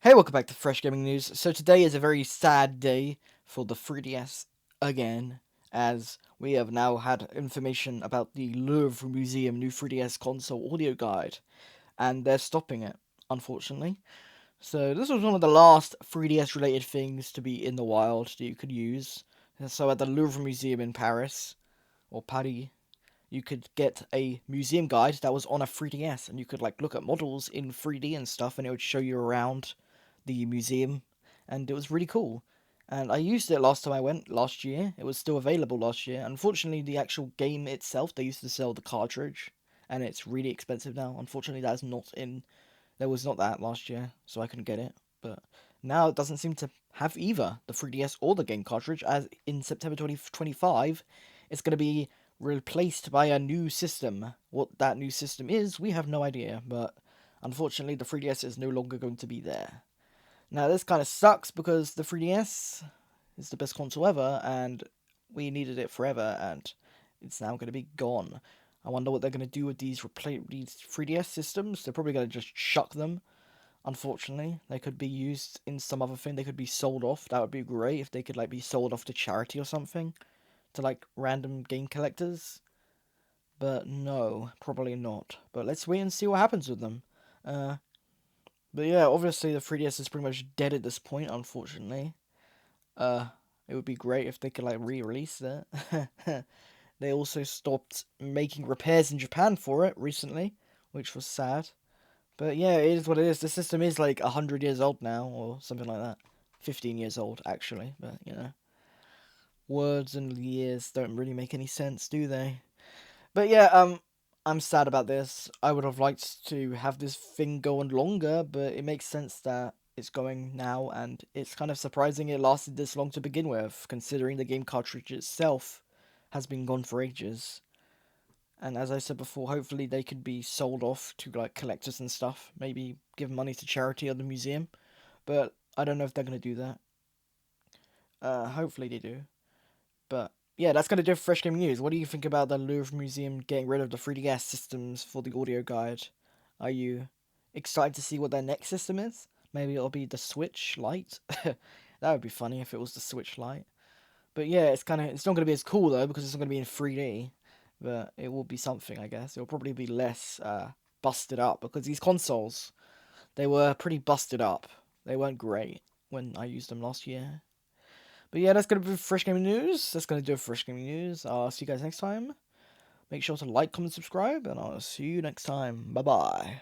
Hey, welcome back to Fresh Gaming News. So today is a very sad day for the 3DS again, as we have now had information about the Louvre Museum new 3DS console audio guide, and they're stopping it, unfortunately. So this was one of the last 3DS related things to be in the wild that you could use. So at the Louvre Museum in Paris, or Paris, you could get a museum guide that was on a 3DS, and you could like look at models in 3D and stuff, and it would show you around the museum, and it was really cool. And I used it last time I went last year. It was still available last year. Unfortunately, the actual game itself, they used to sell the cartridge, and it's really expensive now. Unfortunately, that's not in. There was not that last year, so I couldn't get it. But now it doesn't seem to have either the 3DS or the game cartridge, as in September 2025, it's going to be replaced by a new system. What that new system is, we have no idea, but unfortunately, the 3DS is no longer going to be there. Now, this kind of sucks because the 3DS is the best console ever, and we needed it forever, and it's now going to be gone. I wonder what they're going to do with these 3DS systems. They're probably going to just chuck them. Unfortunately, they could be used in some other thing. They could be sold off. That would be great if they could like be sold off to charity or something, to like random game collectors. But no, probably not. But let's wait and see what happens with them. Uh, but yeah, obviously the 3DS is pretty much dead at this point, unfortunately. Uh, it would be great if they could like re-release it. They also stopped making repairs in Japan for it recently, which was sad. But yeah, it is what it is. The system is like 100 years old now, or something like that. 15 years old, actually. But you know, words and years don't really make any sense, do they? But yeah, I'm sad about this. I would have liked to have this thing go on longer, but it makes sense that it's going now, and it's kind of surprising it lasted this long to begin with, considering the game cartridge itself has been gone for ages. And as I said before, hopefully they could be sold off to like collectors and stuff. Maybe give money to charity or the museum. But I don't know if they're gonna do that. Hopefully they do. But yeah, that's gonna do it for Fresh Gaming News. What do you think about the Louvre Museum getting rid of the 3DS systems for the audio guide? Are you excited to see what their next system is? Maybe it'll be the Switch Lite. That would be funny if it was the Switch Lite. But yeah, it's not gonna be as cool though because it's not gonna be in 3D. But it will be something, I guess. It'll probably be less busted up because these consoles, they were pretty busted up. They weren't great when I used them last year. But yeah, that's gonna be Fresh Gaming News. That's gonna do it for Fresh Gaming News. I'll see you guys next time. Make sure to like, comment, subscribe, and I'll see you next time. Bye bye.